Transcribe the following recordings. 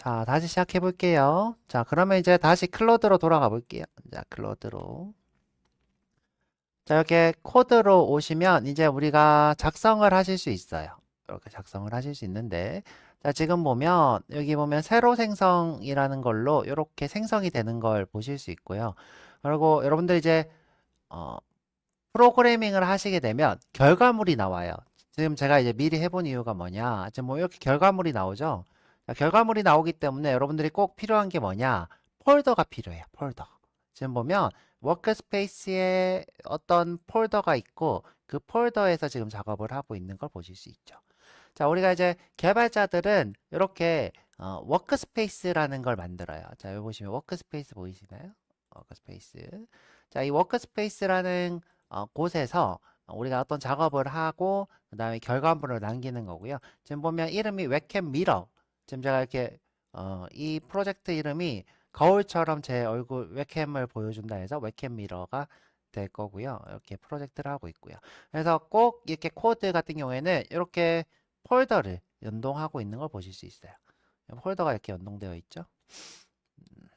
자, 다시 시작해 볼게요. 자, 그러면 이제 다시 클로드로 돌아가 볼게요. 자, 클로드로. 자, 이렇게 코드로 오시면 이제 우리가 작성을 하실 수 있어요. 이렇게 작성을 하실 수 있는데, 자, 지금 보면, 여기 보면 세로 생성이라는 걸로 이렇게 생성이 되는 걸 보실 수 있고요. 그리고 여러분들 이제, 어, 프로그래밍을 하시게 되면 결과물이 나와요. 지금 제가 이제 미리 해본 이유가 뭐냐. 지금 뭐 이렇게 결과물이 나오죠. 자, 결과물이 나오기 때문에 여러분들이 꼭 필요한 게 뭐냐. 폴더가 필요해요. 폴더. 지금 보면 워크스페이스에 어떤 폴더가 있고 그 폴더에서 지금 작업을 하고 있는 걸 보실 수 있죠. 자, 우리가 이제 개발자들은 이렇게 워크스페이스라는 걸 만들어요. 자, 여기 보시면 워크스페이스 보이시나요? 워크스페이스. 자, 이 워크스페이스라는 곳에서 우리가 어떤 작업을 하고 그 다음에 결과물을 남기는 거고요. 지금 보면 이름이 웹캠 미러. 지금 제가 이렇게 이 프로젝트 이름이 거울처럼 제 얼굴 웹캠을 보여준다 해서 웹캠 미러가 될 거고요. 이렇게 프로젝트를 하고 있고요. 그래서 꼭 이렇게 코드 같은 경우에는 이렇게 폴더를 연동하고 있는 걸 보실 수 있어요. 폴더가 이렇게 연동되어 있죠. 음,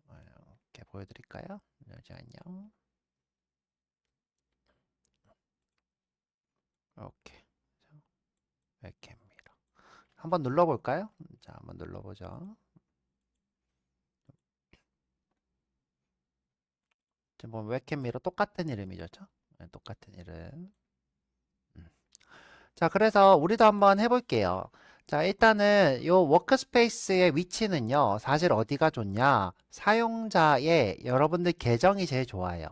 이렇게 보여드릴까요? 잠시만요. 이렇게 웹캠입니다. 한번 눌러볼까요? 자, 한번 눌러보죠. 지금 보면 웹캠미러 똑같은 이름이죠, 네, 똑같은 이름. 음. 자, 그래서 우리도 한번 해볼게요. 자, 일단은 요 워크스페이스의 위치는요, 사실 어디가 좋냐? 사용자의 여러분들 계정이 제일 좋아요.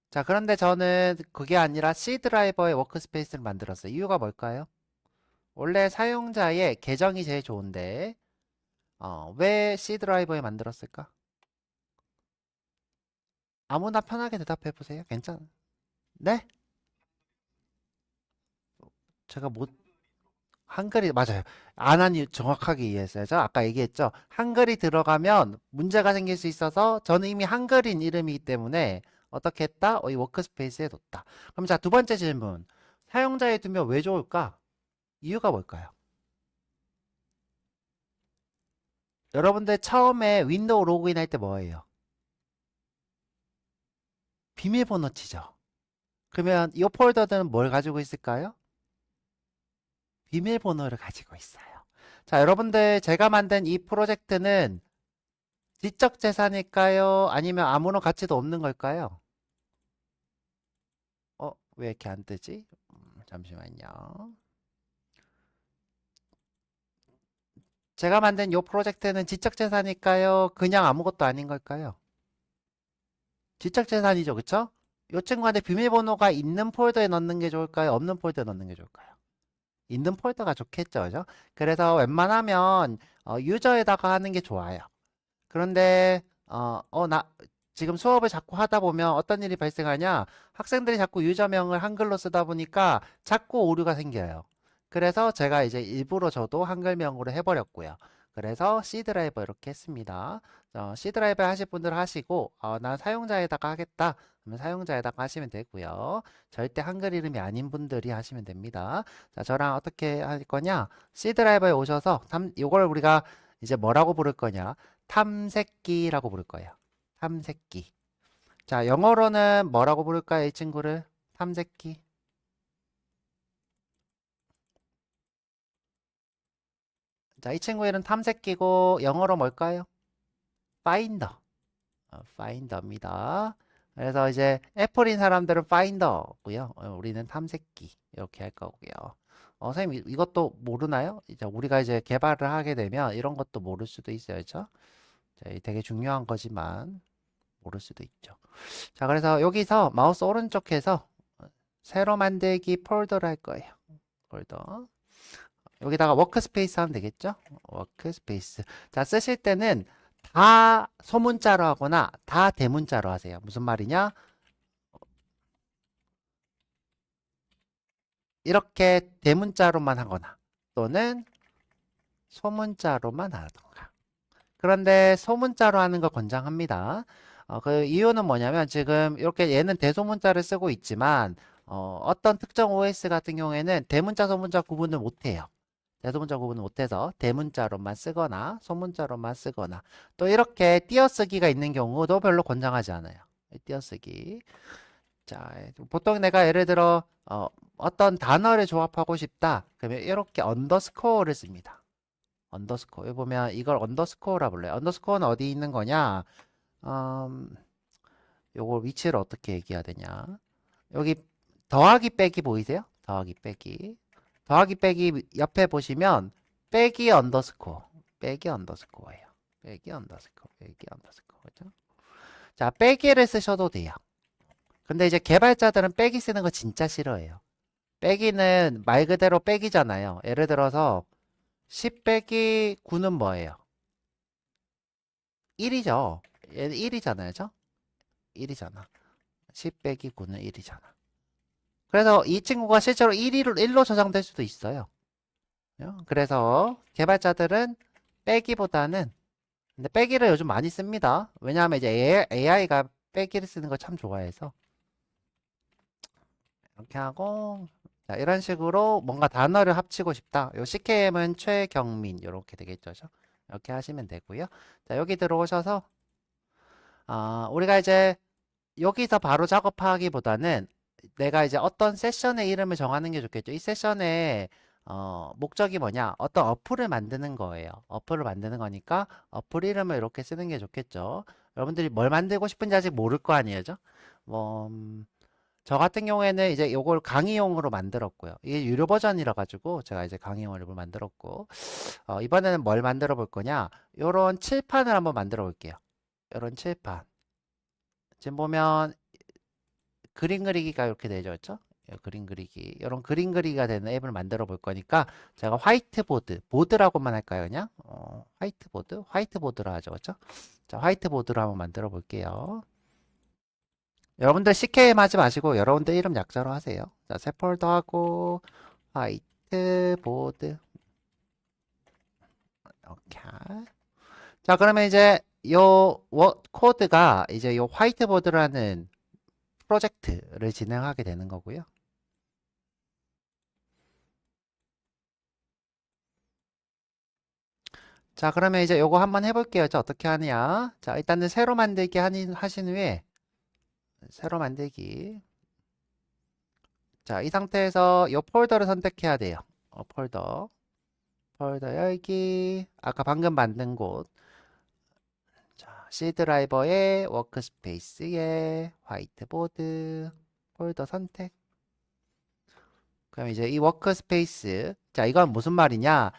자, 그런데 저는 그게 아니라 C 드라이버의 워크스페이스를 만들었어요. 이유가 뭘까요? 원래 사용자의 계정이 제일 좋은데, 왜 C 드라이버에 만들었을까? 아무나 편하게 대답해 보세요. 괜찮아. 네? 제가 못, 한글이, 맞아요. 안한이 정확하게 이해했어요. 저 아까 얘기했죠. 한글이 들어가면 문제가 생길 수 있어서 저는 이미 한글인 이름이기 때문에 어떻게 했다? 이 워크스페이스에 뒀다. 그럼 자, 두 번째 질문. 사용자에 두면 왜 좋을까? 이유가 뭘까요? 여러분들 처음에 윈도우 로그인 할 때 뭐예요? 비밀번호 치죠. 그러면 이 폴더들은 뭘 가지고 있을까요? 비밀번호를 가지고 있어요. 자, 여러분들 제가 만든 이 프로젝트는 지적 재산일까요? 아니면 아무런 가치도 없는 걸까요? 왜 이렇게 안 뜨지? 잠시만요. 제가 만든 이 프로젝트는 지적 재산일까요? 그냥 아무것도 아닌 걸까요? 지적 재산이죠, 그쵸? 이 친구한테 비밀번호가 있는 폴더에 넣는 게 좋을까요? 없는 폴더에 넣는 게 좋을까요? 있는 폴더가 좋겠죠, 그죠? 그래서 웬만하면 유저에다가 하는 게 좋아요. 그런데 나 지금 수업을 자꾸 하다 보면 어떤 일이 발생하냐? 학생들이 자꾸 유저명을 한글로 쓰다 보니까 자꾸 오류가 생겨요. 그래서 제가 이제 일부러 저도 한글명으로 해버렸고요. 그래서 C 드라이버 이렇게 했습니다. C 드라이버 하실 분들 하시고, 난 사용자에다가 하겠다. 그러면 사용자에다가 하시면 되고요. 절대 한글 이름이 아닌 분들이 하시면 됩니다. 자, 저랑 어떻게 할 거냐? C 드라이버에 오셔서 이걸 우리가 이제 뭐라고 부를 거냐? 탐색기라고 부를 거예요. 탐색기. 자, 영어로는 뭐라고 부를까요? 이 친구를? 탐색기. 자, 이 친구 이름 탐색기고 영어로 뭘까요? 파인더. 파인더입니다. 그래서 이제 애플인 사람들은 파인더고요. 우리는 탐색기 이렇게 할 거고요. 선생님 이것도 모르나요? 이제 우리가 이제 개발을 하게 되면 이런 것도 모를 수도 있어요. 그렇죠? 자, 이 되게 중요한 거지만 모를 수도 있죠. 자, 그래서 여기서 마우스 오른쪽에서 새로 만들기 폴더를 할 거예요. 폴더. 여기다가 워크스페이스 하면 되겠죠? 워크스페이스. 자, 쓰실 때는 다 소문자로 하거나 다 대문자로 하세요. 무슨 말이냐? 이렇게 대문자로만 하거나 또는 소문자로만 하던가. 그런데 소문자로 하는 거 권장합니다. 그 이유는 뭐냐면 지금 이렇게 얘는 대소문자를 쓰고 있지만 어떤 특정 OS 같은 경우에는 대문자, 소문자 구분을 못해요. 대소문자 구분을 못해서 대문자로만 쓰거나 소문자로만 쓰거나 또 이렇게 띄어쓰기가 있는 경우도 별로 권장하지 않아요. 띄어쓰기. 자, 보통 내가 예를 들어 어떤 단어를 조합하고 싶다. 그러면 이렇게 언더스코어를 씁니다. 언더스코어. 여기 보면 이걸 언더스코어라 불러요. 언더스코어는 어디 있는 거냐? 요걸 위치를 어떻게 얘기해야 되냐? 여기 더하기 빼기 보이세요? 더하기 빼기. 더하기 빼기 옆에 보시면 빼기 언더스코어. 빼기 언더스코어예요. 빼기 언더스코어. 빼기 언더스코어. 그죠? 자, 빼기를 쓰셔도 돼요. 근데 이제 개발자들은 빼기 쓰는 거 진짜 싫어해요. 빼기는 말 그대로 빼기잖아요. 예를 들어서 10 빼기 9는 뭐예요? 1이죠. 얘는 1이잖아요. 죠? 1이잖아. 10 빼기 9는 1이잖아. 그래서 이 친구가 실제로 1로 저장될 수도 있어요. 그래서 개발자들은 빼기보다는 근데 빼기를 요즘 많이 씁니다. 왜냐하면 이제 AI가 빼기를 쓰는 걸 참 좋아해서 이렇게 하고 자, 이런 식으로 뭔가 단어를 합치고 싶다. 요 CKM은 최경민 이렇게 되겠죠. 이렇게 하시면 되고요. 자, 여기 들어오셔서 우리가 이제 여기서 바로 작업하기보다는 내가 이제 어떤 세션의 이름을 정하는 게 좋겠죠. 이 세션의 목적이 뭐냐? 어떤 어플을 만드는 거예요. 어플을 만드는 거니까 어플 이름을 이렇게 쓰는 게 좋겠죠. 여러분들이 뭘 만들고 싶은지 아직 모를 거 아니에요. 뭐, 저 같은 경우에는 이제 요걸 강의용으로 만들었고요. 이게 유료 버전이라 가지고 제가 이제 강의용으로 만들었고, 이번에는 뭘 만들어 볼 거냐? 요런 칠판을 한번 만들어 볼게요. 요런 칠판. 지금 보면 그림 그리기가 이렇게 되죠. 그렇죠? 그림 그리기. 이런 그림 그리기가 되는 앱을 만들어 볼 거니까 제가 화이트보드, 보드라고만 할까요? 그냥? 화이트보드? 화이트보드라 하죠. 그렇죠? 자, 화이트보드로 한번 만들어 볼게요. 여러분들 CKM 하지 마시고 여러분들 이름 약자로 하세요. 자, 새 폴더 하고 화이트보드 이렇게. 자, 그러면 이제 요 코드가 이제 요 화이트보드라는 프로젝트를 진행하게 되는 거고요. 자, 그러면 이제 요거 한번 해볼게요. 자, 어떻게 하냐. 자, 일단은 새로 만들기 하신 후에 새로 만들기. 자, 이 상태에서 요 폴더를 선택해야 돼요. 폴더 열기. 아까 방금 만든 곳. 자, C 드라이버에 워크스페이스에 화이트보드 폴더 선택. 그럼 이제 이 워크스페이스. 자, 이건 무슨 말이냐?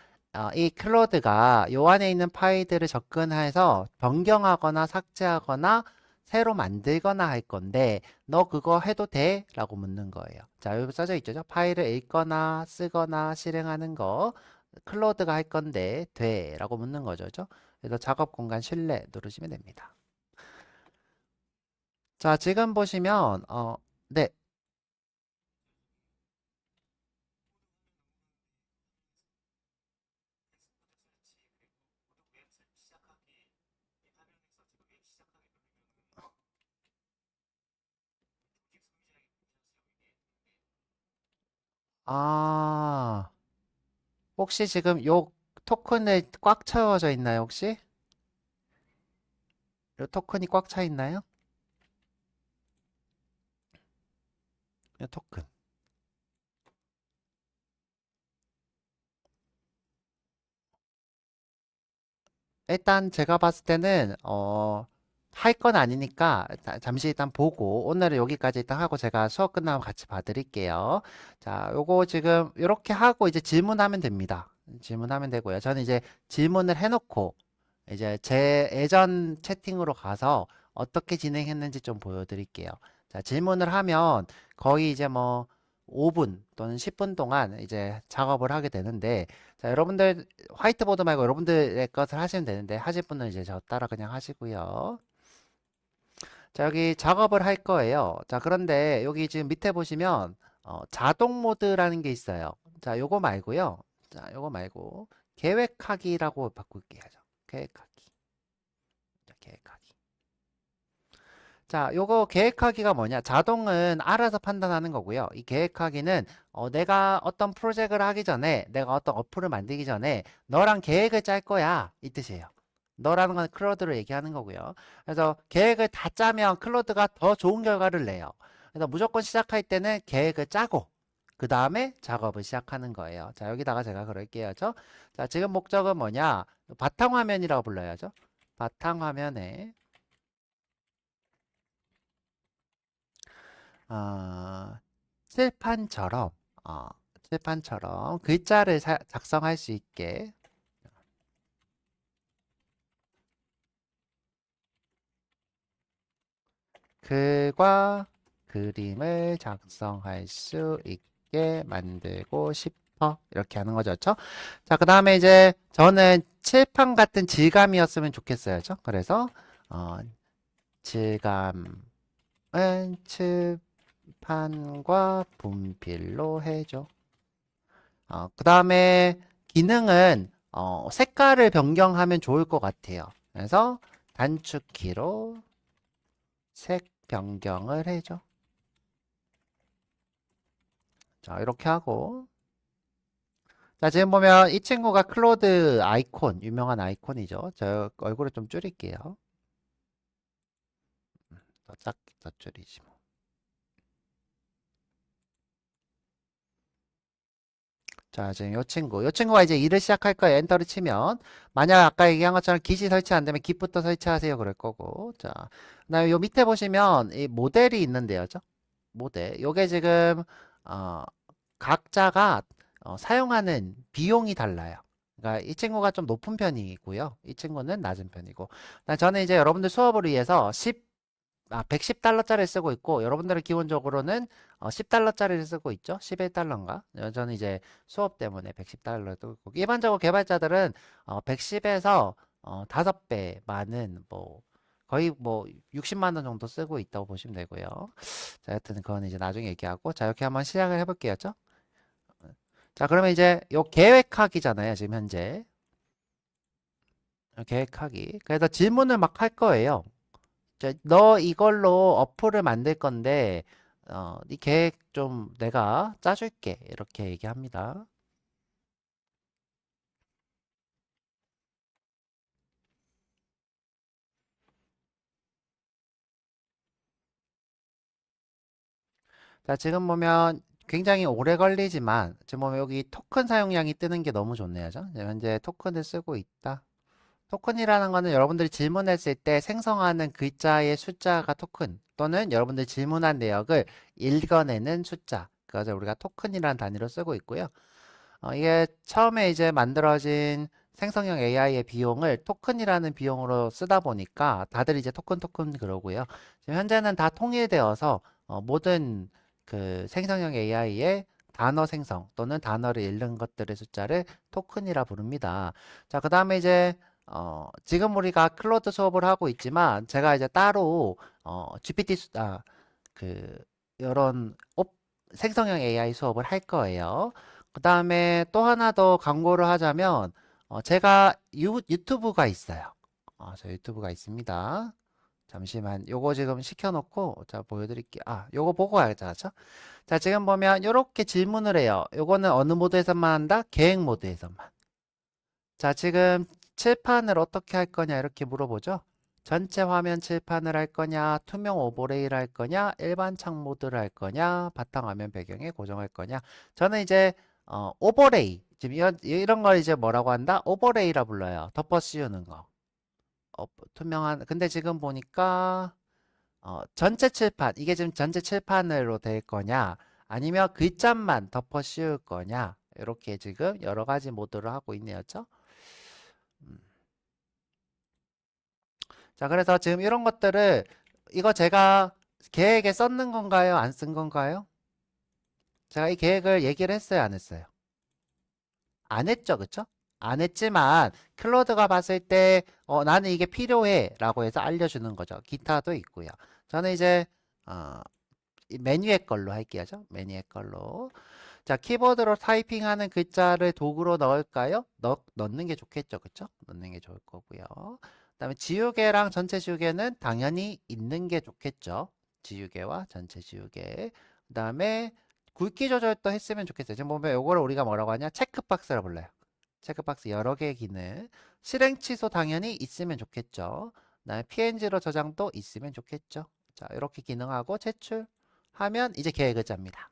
이 클로드가 요 안에 있는 파일들을 접근해서 변경하거나 삭제하거나 새로 만들거나 할 건데 너 그거 해도 돼? 라고 묻는 거예요. 자, 여기 써져 있죠. 파일을 읽거나 쓰거나 실행하는 거 클로드가 할 건데 돼? 라고 묻는 거죠. 그죠? 그래서 작업 공간 실내 누르시면 됩니다. 자, 지금 보시면 네. 아, 혹시 지금 요 토큰에 꽉 채워져 있나요, 혹시? 요 토큰이 꽉 차 있나요? 요 토큰. 일단 제가 봤을 때는 할 건 아니니까 잠시 일단 보고 오늘은 여기까지 일단 하고 제가 수업 끝나면 같이 봐드릴게요. 자, 요거 지금 이렇게 하고 이제 질문하면 됩니다. 질문하면 되고요. 저는 이제 질문을 해놓고 이제 제 예전 채팅으로 가서 어떻게 진행했는지 좀 보여드릴게요. 자, 질문을 하면 거의 이제 뭐 5분 또는 10분 동안 이제 작업을 하게 되는데, 자, 여러분들 화이트보드 말고 여러분들의 것을 하시면 되는데, 하실 분은 이제 저 따라 그냥 하시고요. 자, 여기 작업을 할 거예요. 자, 그런데 여기 지금 밑에 보시면 자동 모드라는 게 있어요. 자, 요거 말고요. 자, 요거 말고 계획하기라고 바꿀게요. 계획하기. 자, 계획하기. 자, 요거 계획하기가 뭐냐? 자동은 알아서 판단하는 거고요. 이 계획하기는 내가 어떤 프로젝트를 하기 전에, 내가 어떤 어플을 만들기 전에 너랑 계획을 짤 거야. 이 뜻이에요. 너라는 건 클로드로 얘기하는 거고요. 그래서 계획을 다 짜면 클로드가 더 좋은 결과를 내요. 그래서 무조건 시작할 때는 계획을 짜고 그 다음에 작업을 시작하는 거예요. 자, 여기다가 제가 그럴게요. 자, 지금 목적은 뭐냐? 바탕화면이라고 불러야죠. 바탕화면에 어, 칠판처럼 어, 칠판처럼 글자를 작성할 수 있게 글과 그림을 작성할 수 있게 만들고 싶어. 이렇게 하는 거죠. 그렇죠? 자, 그 다음에 이제 저는 칠판 같은 질감이었으면 좋겠어요. 그렇죠? 그래서 어, 질감은 칠판과 분필로 해줘. 그 다음에 기능은 색깔을 변경하면 좋을 것 같아요. 그래서 단축키로 색 변경을 해줘. 자, 이렇게 하고. 자, 지금 보면 이 친구가 클로드 아이콘, 유명한 아이콘이죠. 저 얼굴을 좀 줄일게요. 더 작게 더 줄이지 뭐. 자, 지금 요 친구가 이제 일을 시작할 거예요. 엔터를 치면. 만약 아까 얘기한 것처럼 깃이 설치 안 되면 깃부터 설치하세요. 그럴 거고. 자, 그다음에 요 밑에 보시면 이 모델이 있는데요. 모델. 요게 지금 어, 각자가 사용하는 비용이 달라요. 그러니까 이 친구가 좀 높은 편이고요. 이 친구는 낮은 편이고. 저는 이제 여러분들 수업을 위해서 110달러짜리를 쓰고 있고, 여러분들은 기본적으로는 10달러짜리를 쓰고 있죠. 11달러인가? 저는 이제 수업 때문에 110달러를 쓰고 있고, 일반적으로 개발자들은 110에서 5배 많은 뭐 거의 뭐 60만 원 정도 쓰고 있다고 보시면 되고요. 자, 하여튼 그건 이제 나중에 얘기하고, 자, 이렇게 한번 시작을 해볼게요. 자, 그러면 이제 요 계획하기잖아요. 지금 현재 계획하기. 그래서 질문을 막 할 거예요. 자, 너 이걸로 어플을 만들 건데 네 계획 좀 내가 짜줄게. 이렇게 얘기합니다. 자, 지금 보면 굉장히 오래 걸리지만 지금 보면 여기 토큰 사용량이 뜨는 게 너무 좋네요. 지금 현재 토큰을 쓰고 있다. 토큰이라는 거는 여러분들이 질문했을 때 생성하는 글자의 숫자가 토큰 또는 여러분들이 질문한 내역을 읽어내는 숫자. 그래서 우리가 토큰이라는 단위로 쓰고 있고요. 이게 처음에 이제 만들어진 생성형 AI의 비용을 토큰이라는 비용으로 쓰다 보니까 다들 이제 토큰 그러고요. 지금 현재는 다 통일되어서 모든 그 생성형 AI의 단어 생성 또는 단어를 읽는 것들의 숫자를 토큰이라 부릅니다. 자, 그 다음에 이제 지금 우리가 클로드 수업을 하고 있지만 제가 이제 따로 GPT 그 이런 생성형 AI 수업을 할 거예요. 그 다음에 또 하나 더 광고를 하자면 제가 유튜브가 있어요. 저 유튜브가 있습니다. 잠시만 요거 지금 시켜놓고 자 보여드릴게요. 요거 보고 와야죠. 자, 지금 보면 이렇게 질문을 해요. 요거는 어느 모드에서만 한다? 계획 모드에서만. 자, 지금 칠판을 어떻게 할 거냐 이렇게 물어보죠. 전체 화면 칠판을 할 거냐, 투명 오버레이를 할 거냐, 일반 창 모드를 할 거냐, 바탕화면 배경에 고정할 거냐. 저는 이제 오버레이 지금 이런 걸 이제 뭐라고 한다? 오버레이라 불러요. 덮어 씌우는 거. 투명한 근데 지금 보니까 전체 칠판 이게 지금 전체 칠판으로 될 거냐, 아니면 글자만 덮어 씌울 거냐. 이렇게 지금 여러 가지 모드를 하고 있네요. 죠 자, 그래서 지금 이런 것들을 이거 제가 계획에 썼는 건가요? 안 쓴 건가요? 제가 이 계획을 얘기를 했어요? 안 했어요? 안 했죠, 그쵸? 안 했지만 클로드가 봤을 때 나는 이게 필요해 라고 해서 알려주는 거죠. 기타도 있고요. 저는 이제 어, 이 메뉴의 걸로 할게요. 메뉴의 걸로. 자, 키보드로 타이핑하는 글자를 도구로 넣을까요? 넣는 게 좋겠죠, 그쵸? 넣는 게 좋을 거고요. 그다음에 지우개랑 전체 지우개는 당연히 있는 게 좋겠죠. 지우개와 전체 지우개. 그다음에 굵기 조절도 했으면 좋겠어요. 지금 보면 요거를 우리가 뭐라고 하냐? 체크박스라 불러요. 체크박스 여러 개의 기능. 실행 취소 당연히 있으면 좋겠죠. 그다음에 PNG로 저장도 있으면 좋겠죠. 자, 이렇게 기능하고 제출하면 이제 계획을 짭니다.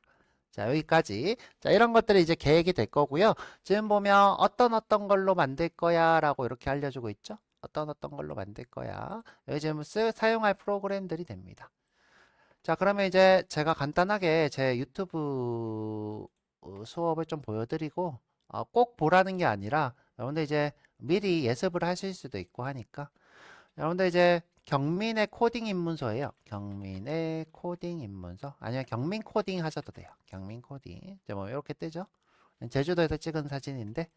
자, 여기까지. 자, 이런 것들이 이제 계획이 될 거고요. 지금 보면 어떤 걸로 만들 거야 라고 이렇게 알려주고 있죠. 어떤 걸로 만들 거야. 여기 지금 사용할 프로그램들이 됩니다. 자, 그러면 이제 제가 간단하게 제 유튜브 수업을 좀 보여드리고 꼭 보라는 게 아니라 여러분들 이제 미리 예습을 하실 수도 있고 하니까 여러분들 이제 경민의 코딩 입문서예요. 경민의 코딩 입문서. 아니면 경민 코딩 하셔도 돼요. 경민 코딩. 이제 뭐 이렇게 뜨죠. 제주도에서 찍은 사진인데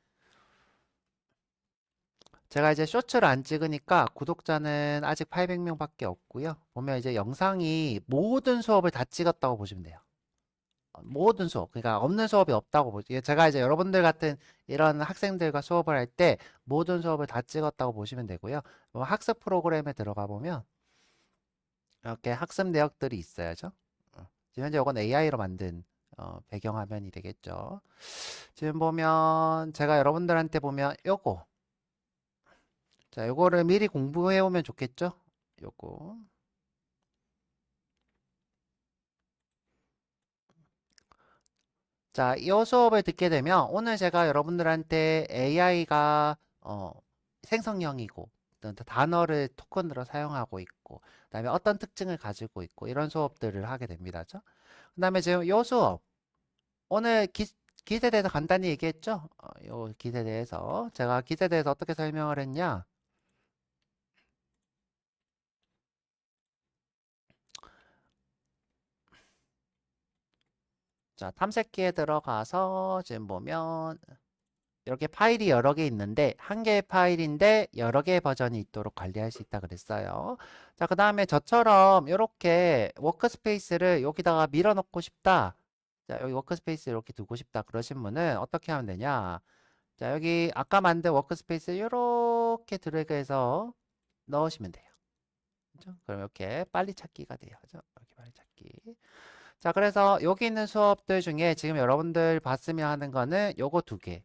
제가 이제 쇼츠를 안 찍으니까 구독자는 아직 800명밖에 없고요. 보면 이제 영상이 모든 수업을 다 찍었다고 보시면 돼요. 모든 수업, 그러니까 없는 수업이 없다고 보죠. 제가 이제 여러분들 같은 이런 학생들과 수업을 할 때 모든 수업을 다 찍었다고 보시면 되고요. 뭐 학습 프로그램에 들어가 보면 이렇게 학습 내역들이 있어야죠. 지금 현재 이건 AI로 만든 배경화면이 되겠죠. 지금 보면 제가 여러분들한테 보면 요거 자 요거를 미리 공부해 오면 좋겠죠. 요거 자, 이 수업을 듣게 되면 오늘 제가 여러분들한테 AI가 생성형이고 단어를 토큰으로 사용하고 있고 그다음에 어떤 특징을 가지고 있고 이런 수업들을 하게 됩니다. 그다음에 지금 이 수업 오늘 기세에 대해서 간단히 얘기했죠? 요 기세에 대해서 제가 기세에 대해서 어떻게 설명을 했냐? 자, 탐색기에 들어가서 지금 보면 이렇게 파일이 여러 개 있는데 한 개의 파일인데 여러 개의 버전이 있도록 관리할 수 있다 그랬어요. 자, 그 다음에 저처럼 이렇게 워크스페이스를 여기다가 밀어넣고 싶다. 자, 여기 워크스페이스 이렇게 두고 싶다 그러신 분은 어떻게 하면 되냐? 자, 여기 아까 만든 워크스페이스 이렇게 드래그해서 넣으시면 돼요. 그죠? 그럼 이렇게 빨리 찾기가 돼요. 그죠? 이렇게 빨리 찾기. 자, 그래서 여기 있는 수업들 중에 지금 여러분들 봤으면 하는 거는 요거 두 개.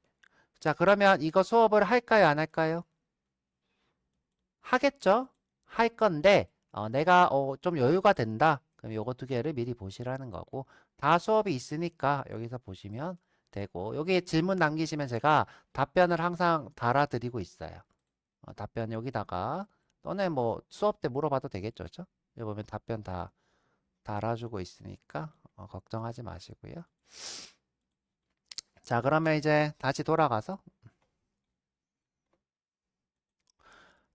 자, 그러면 이거 수업을 할까요, 안 할까요? 하겠죠? 할 건데, 내가 좀 여유가 된다. 그럼 요거 두 개를 미리 보시라는 거고, 다 수업이 있으니까 여기서 보시면 되고, 여기 질문 남기시면 제가 답변을 항상 달아드리고 있어요. 답변 여기다가, 너네 뭐 수업 때 물어봐도 되겠죠? 그죠? 여기 보면 답변 다 달아주고 있으니까, 걱정하지 마시고요. 자, 그러면 이제 다시 돌아가서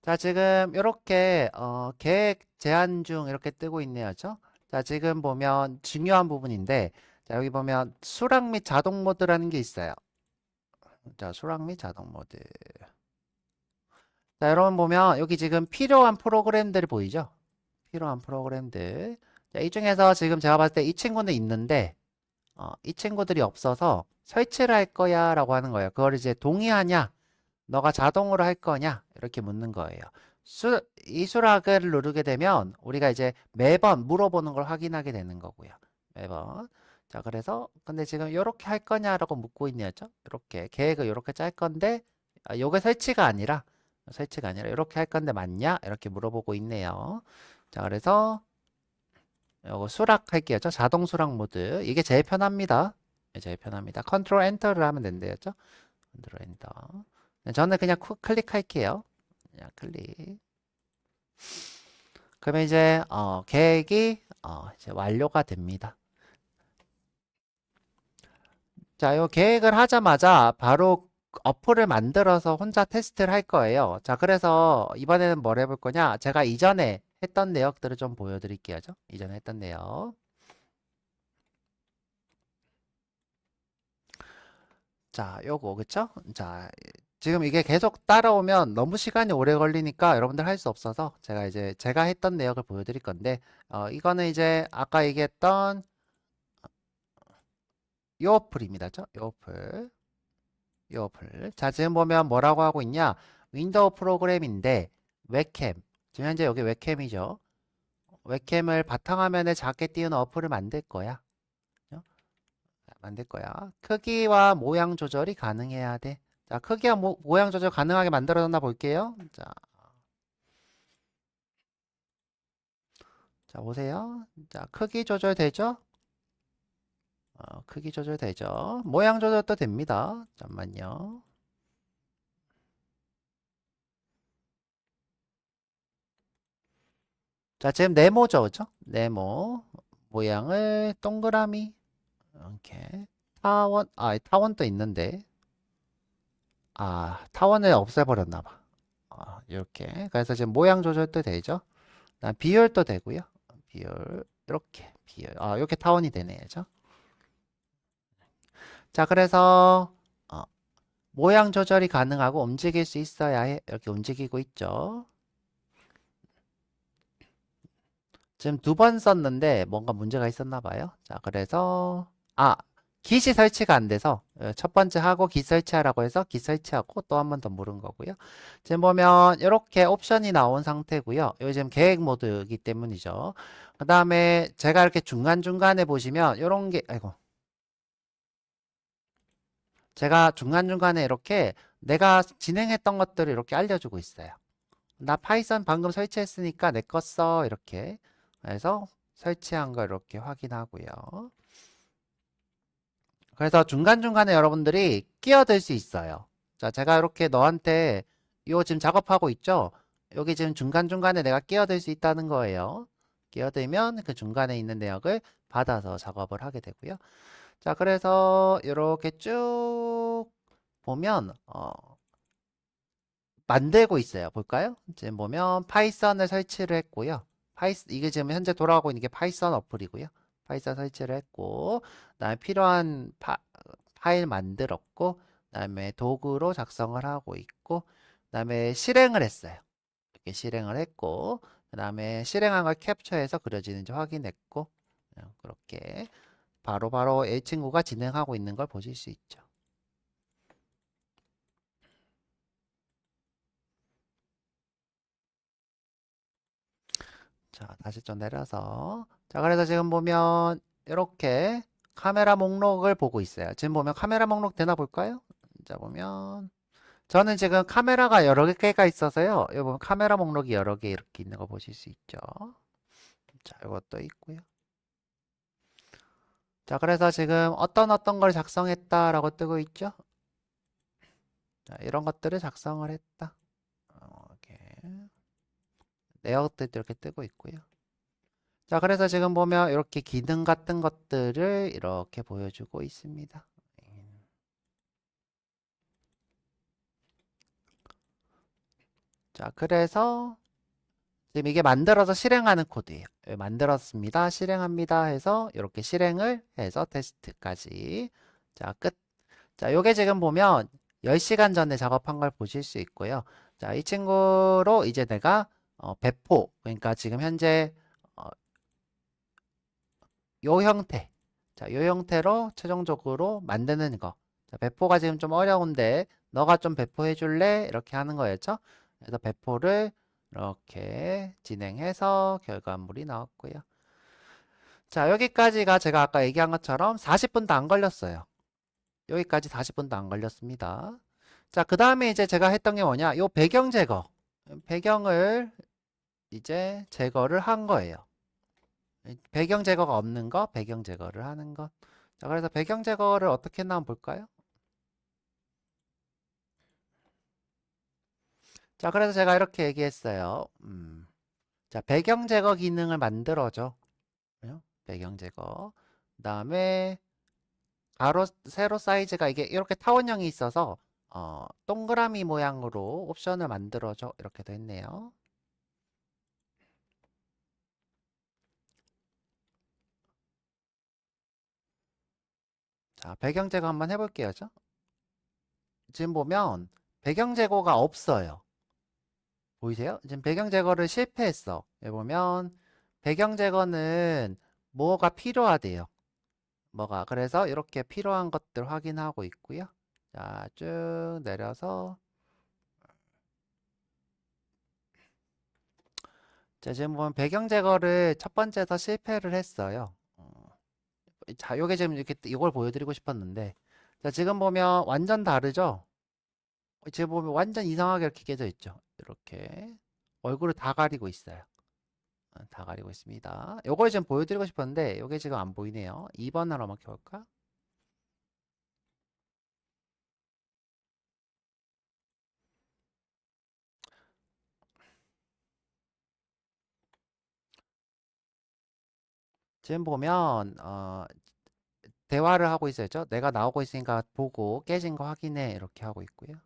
자, 지금 이렇게 계획 제한 중 이렇게 뜨고 있네요. 죠 자, 지금 보면 중요한 부분인데 자, 여기 보면 수락 및 자동 모드라는 게 있어요. 자, 수락 및 자동 모드. 자, 여러분 보면 여기 지금 필요한 프로그램들이 보이죠? 필요한 프로그램들. 자, 이 중에서 지금 제가 봤을 때 이 친구는 있는데 이 친구들이 없어서 설치를 할 거야 라고 하는 거예요. 그걸 이제 동의하냐? 너가 자동으로 할 거냐? 이렇게 묻는 거예요. 이 수락을 누르게 되면 우리가 이제 매번 물어보는 걸 확인하게 되는 거고요. 매번. 자, 그래서 근데 지금 이렇게 할 거냐라고 묻고 있네요. 이렇게 계획을 이렇게 짤 건데 요게 설치가 아니라 이렇게 할 건데 맞냐? 이렇게 물어보고 있네요. 자, 그래서 요거 수락할게요. 자동 수락 모드. 이게 제일 편합니다. 제일 편합니다. 컨트롤 엔터를 하면 된대요. 컨트롤 엔터. 저는 그냥 클릭할게요. 그냥 클릭. 그러면 이제 계획이 이제 완료가 됩니다. 자, 이 계획을 하자마자 바로 어플을 만들어서 혼자 테스트를 할 거예요. 자, 그래서 이번에는 뭘 해볼 거냐? 제가 이전에 했던 내역들을 좀 보여드릴게요. 이전에 했던 내역. 자, 요거, 그쵸? 자, 지금 이게 계속 따라오면 너무 시간이 오래 걸리니까 여러분들 할 수 없어서 제가 했던 내역을 보여드릴 건데, 이거는 이제 아까 얘기했던 요 어플입니다. 요 어플. 요 어플. 자, 지금 보면 뭐라고 하고 있냐? 윈도우 프로그램인데, 웹캠. 지금 현재 여기 웹캠이죠. 웹캠을 바탕화면에 작게 띄우는 어플을 만들 거야. 어? 만들 거야. 크기와 모양 조절이 가능해야 돼. 자, 크기와 모양 조절 가능하게 만들어졌나 볼게요. 자, 보세요. 자, 크기 조절 되죠? 크기 조절 되죠? 모양 조절도 됩니다. 잠깐만요. 자, 지금 네모죠, 그죠? 네모. 모양을 동그라미. 이렇게. 타원도 있는데. 타원을 없애버렸나 봐. 이렇게. 그래서 지금 모양 조절도 되죠? 비율도 되고요. 비율. 이렇게. 비율. 이렇게 타원이 되네, 그죠? 자, 그래서, 모양 조절이 가능하고 움직일 수 있어야 해. 이렇게 움직이고 있죠. 지금 두 번 썼는데 뭔가 문제가 있었나 봐요. 자, 그래서 깃이 설치가 안 돼서 첫 번째 하고 깃 설치하라고 해서 깃 설치하고 또 한 번 더 물은 거고요. 지금 보면 이렇게 옵션이 나온 상태고요. 요즘 계획 모드이기 때문이죠. 그 다음에 제가 이렇게 중간중간에 보시면 이런 게 아이고 제가 중간중간에 이렇게 내가 진행했던 것들을 이렇게 알려주고 있어요. 나 파이썬 방금 설치했으니까 내 거 써 이렇게 그래서 설치한 걸 이렇게 확인하고요. 그래서 중간중간에 여러분들이 끼어들 수 있어요. 자, 제가 이렇게 너한테 요 지금 작업하고 있죠? 여기 지금 중간중간에 내가 끼어들 수 있다는 거예요. 끼어들면 그 중간에 있는 내역을 받아서 작업을 하게 되고요. 자, 그래서 이렇게 쭉 보면 만들고 있어요. 볼까요? 지금 보면 파이썬을 설치를 했고요. 이게 지금 현재 돌아가고 있는 게 파이썬 어플이고요. 파이썬 설치를 했고, 그다음에 필요한 파일 만들었고, 그다음에 도구로 작성을 하고 있고, 그다음에 실행을 했어요. 이렇게 실행을 했고, 그다음에 실행한 걸 캡처해서 그려지는지 확인했고, 그렇게 바로바로 이 친구가 진행하고 있는 걸 보실 수 있죠. 자, 다시 좀 내려서. 자, 그래서 지금 보면 이렇게 카메라 목록을 보고 있어요. 지금 보면 카메라 목록 되나 볼까요? 자, 보면 저는 지금 카메라가 여러 개가 있어서요. 여기 보면 카메라 목록이 여러 개 이렇게 있는 거 보실 수 있죠. 자, 이것도 있고요. 자, 그래서 지금 어떤 걸 작성했다라고 뜨고 있죠. 자, 이런 것들을 작성을 했다. 이렇게 내역들도 이렇게 뜨고 있고요. 자, 그래서 지금 보면 이렇게 기능 같은 것들을 이렇게 보여주고 있습니다. 자, 그래서 지금 이게 만들어서 실행하는 코드예요. 만들었습니다. 실행합니다 해서 이렇게 실행을 해서 테스트까지. 자, 끝. 자, 요게 지금 보면 10시간 전에 작업한 걸 보실 수 있고요. 자, 이 친구로 이제 내가 배포, 그러니까 지금 현재 어, 요 형태. 자, 요 형태로 최종적으로 만드는 거. 자, 배포가 지금 좀 어려운데 너가 좀 배포해 줄래? 이렇게 하는 거였죠. 그래서 배포를 이렇게 진행해서 결과물이 나왔고요. 자, 여기까지가 제가 아까 얘기한 것처럼 40분도 안 걸렸어요. 여기까지 40분도 안 걸렸습니다. 자, 그 다음에 이제 제가 했던 게 뭐냐? 요 배경 제거. 배경을 이제 제거를 한 거예요. 배경 제거가 없는 거, 배경 제거를 하는 것. 자, 그래서 배경 제거를 어떻게 했나 한번 볼까요? 자, 그래서 제가 이렇게 얘기했어요. 자, 배경 제거 기능을 만들어줘. 배경 제거. 그 다음에 가로, 세로 사이즈가 이게 이렇게 타원형이 있어서 동그라미 모양으로 옵션을 만들어줘. 이렇게 됐네요. 자, 배경 제거 한번 해볼게요. 지금 보면 배경 제거가 없어요. 보이세요? 지금 배경 제거를 실패했어. 여기 보면 배경 제거는 뭐가 필요하대요. 뭐가. 그래서 이렇게 필요한 것들 확인하고 있고요. 자, 쭉 내려서 자, 지금 보면 배경 제거를 첫 번째에서 실패를 했어요. 자, 요게 지금 이렇게 이걸 보여드리고 싶었는데, 자, 지금 보면 완전 다르죠? 지금 보면 완전 이상하게 이렇게 깨져 있죠? 이렇게 얼굴을 다 가리고 있어요. 다 가리고 있습니다. 요걸 지금 보여드리고 싶었는데, 요게 지금 안 보이네요. 2번으로 한번 켜볼까? 지금 보면, 대화를 하고 있어야죠. 내가 나오고 있으니까 보고 깨진 거 확인해. 이렇게 하고 있고요.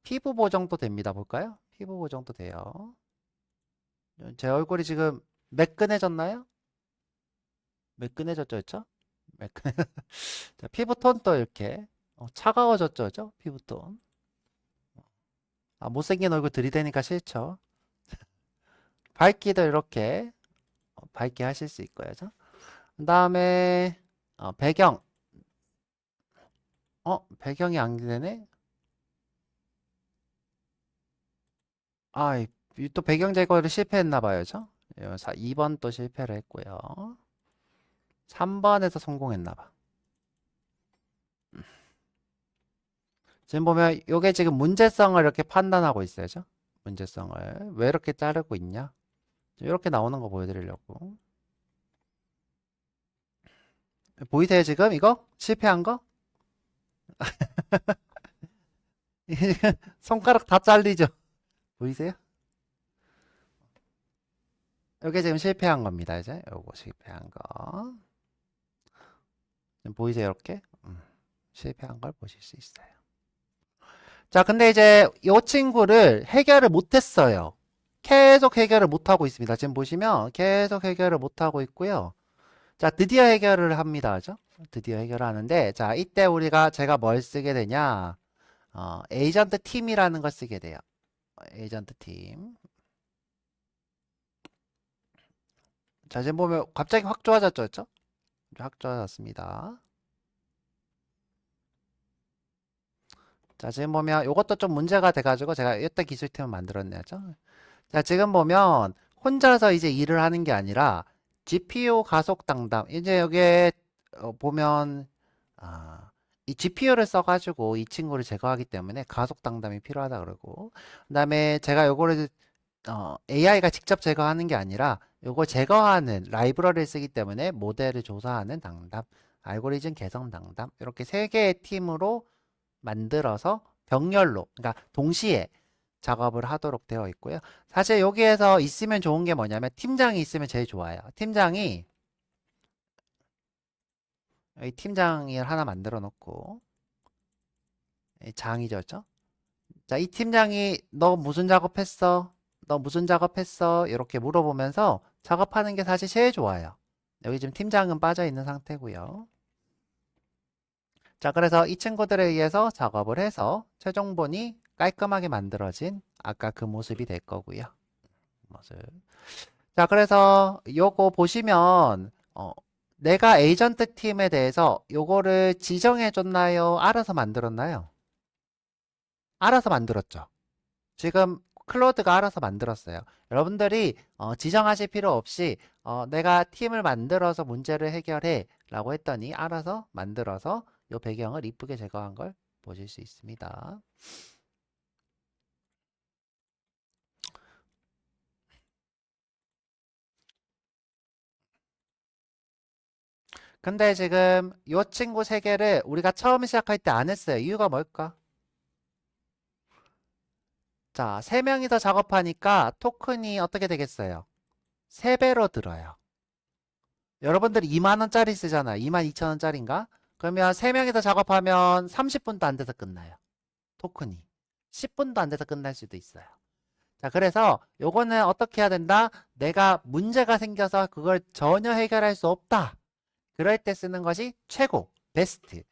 피부 보정도 됩니다. 볼까요? 피부 보정도 돼요. 제 얼굴이 지금 매끈해졌나요? 매끈해졌죠, 그죠? 매끈. 자, 피부톤도 이렇게 차가워졌죠, 그죠? 피부톤. 못생긴 얼굴 들이대니까 싫죠. 밝기도 이렇게 밝게 하실 수 있고요, 그죠? 그 다음에 배경. 배경이 안 되네? 아, 또 배경 제거를 실패했나 봐요, 그죠? 2번 또 실패를 했고요. 3번에서 성공했나 봐. 지금 보면 이게 지금 문제성을 이렇게 판단하고 있어요. 죠 문제성을. 왜 이렇게 자르고 있냐? 이렇게 나오는 거 보여드리려고. 보이세요, 지금 이거? 실패한 거? 손가락 다 잘리죠? 보이세요? 이게 지금 실패한 겁니다. 이제 요거 실패한 거. 지금 보이세요, 이렇게? 실패한 걸 보실 수 있어요. 자, 근데 이제 이 친구를 해결을 못했어요. 계속 해결을 못하고 있습니다. 지금 보시면 계속 해결을 못하고 있고요. 자, 드디어 해결을 합니다. 그죠? 드디어 해결하는데, 자, 이때 제가 뭘 쓰게 되냐? 에이전트 팀이라는 걸 쓰게 돼요. 에이전트 팀. 자, 지금 보면 갑자기 확 좋아졌죠? 그죠? 확 좋아졌습니다. 자, 지금 보면 이것도 좀 문제가 돼가지고 제가 이때 기술팀을 만들었네요. 그죠? 자, 지금 보면 혼자서 이제 일을 하는 게 아니라 GPU 가속 당당. 이제 여기에 보면 이 GPU를 써가지고 이 친구를 제거하기 때문에 가속 당담이 필요하다 그러고, 그다음에 제가 요거를 AI가 직접 제거하는 게 아니라 요거 제거하는 라이브러리를 쓰기 때문에 모델을 조사하는 당담, 알고리즘 개선 당담, 이렇게 세 개의 팀으로 만들어서 병렬로, 그러니까 동시에 작업을 하도록 되어 있고요. 사실 여기에서 있으면 좋은 게 뭐냐면 팀장이 있으면 제일 좋아요. 팀장이 여기 팀장이 하나 만들어 놓고 장이죠, 그죠? 자, 이 팀장이 너 무슨 작업했어? 너 무슨 작업했어? 이렇게 물어보면서 작업하는 게 사실 제일 좋아요. 여기 지금 팀장은 빠져 있는 상태고요. 자, 그래서 이 친구들에 의해서 작업을 해서 최종본이 깔끔하게 만들어진 아까 그 모습이 될 거고요. 모습. 자, 그래서 요거 보시면 내가 에이전트 팀에 대해서 요거를 지정해 줬나요? 알아서 만들었나요? 알아서 만들었죠. 지금 클로드가 알아서 만들었어요. 여러분들이 지정하실 필요 없이 내가 팀을 만들어서 문제를 해결해 라고 했더니 알아서 만들어서 요 배경을 이쁘게 제거한 걸 보실 수 있습니다. 근데 지금 요 친구 세 개를 우리가 처음 시작할 때 안 했어요. 이유가 뭘까? 자, 세 명이서 작업하니까 토큰이 어떻게 되겠어요? 세배로 들어요. 여러분들이 2만 원짜리 쓰잖아요. 2만 2천 원짜리인가? 그러면 세 명이서 작업하면 30분도 안 돼서 끝나요. 토큰이. 10분도 안 돼서 끝날 수도 있어요. 자, 그래서 요거는 어떻게 해야 된다? 내가 문제가 생겨서 그걸 전혀 해결할 수 없다. 그럴 때 쓰는 것이 최고, 베스트.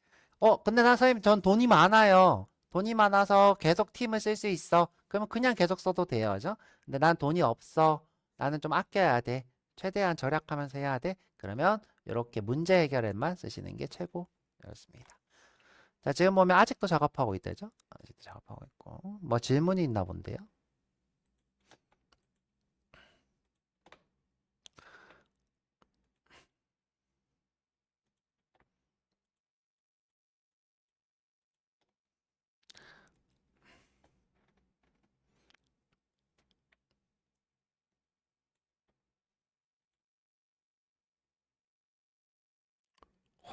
근데 나 선생님 전 돈이 많아요. 돈이 많아서 계속 팀을 쓸 수 있어. 그러면 그냥 계속 써도 돼요. 그죠? 근데 난 돈이 없어. 나는 좀 아껴야 돼. 최대한 절약하면서 해야 돼. 그러면 이렇게 문제 해결에만 쓰시는 게 최고였습니다. 자, 지금 보면 아직도 작업하고 있대죠? 아직도 작업하고 있고. 뭐 질문이 있나 본데요?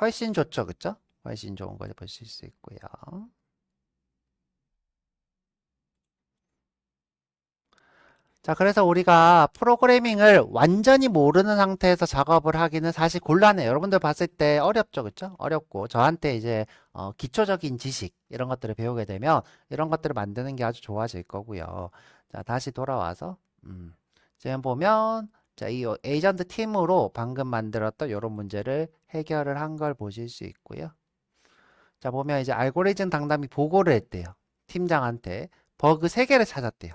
훨씬 좋죠, 그쵸? 훨씬 좋은 걸 보실 수 있고요. 자, 그래서 우리가 프로그래밍을 완전히 모르는 상태에서 작업을 하기는 사실 곤란해요. 여러분들 봤을 때 어렵죠, 그쵸? 어렵고, 저한테 이제, 기초적인 지식, 이런 것들을 배우게 되면, 이런 것들을 만드는 게 아주 좋아질 거고요. 자, 다시 돌아와서, 지금 보면, 자, 이 에이전트 팀으로 방금 만들었던 이런 문제를 해결을 한 걸 보실 수 있고요. 자, 보면 이제 알고리즘 당담이 보고를 했대요. 팀장한테. 버그 3개를 찾았대요.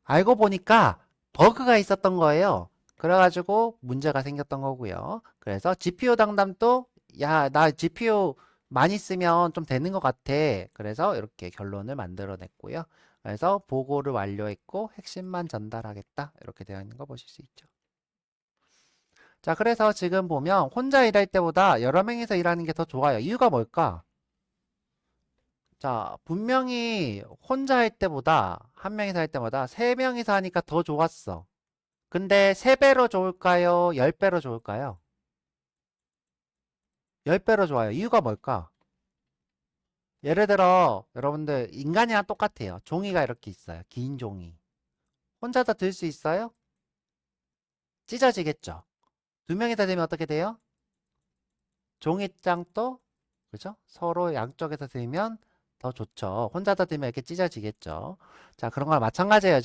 알고 보니까 버그가 있었던 거예요. 그래가지고 문제가 생겼던 거고요. 그래서 GPU 당담도 야, 나 GPU 많이 쓰면 좀 되는 것 같아. 그래서 이렇게 결론을 만들어냈고요. 그래서 보고를 완료했고 핵심만 전달하겠다. 이렇게 되어 있는 거 보실 수 있죠. 자, 그래서 지금 보면 혼자 일할 때보다 여러 명이서 일하는 게 더 좋아요. 이유가 뭘까? 자, 분명히 혼자 할 때보다 한 명이서 할 때보다 세 명이서 하니까 더 좋았어. 근데 3배로 좋을까요? 10배로 좋을까요? 10배로 좋아요. 이유가 뭘까? 예를 들어 여러분들 인간이랑 똑같아요. 종이가 이렇게 있어요. 긴 종이. 혼자서 들 수 있어요? 찢어지겠죠. 두 명이서 들면 어떻게 돼요? 종이장도 그죠? 서로 양쪽에서 들면 더 좋죠. 혼자서 들면 이렇게 찢어지겠죠. 자, 그런 거랑 마찬가지예요.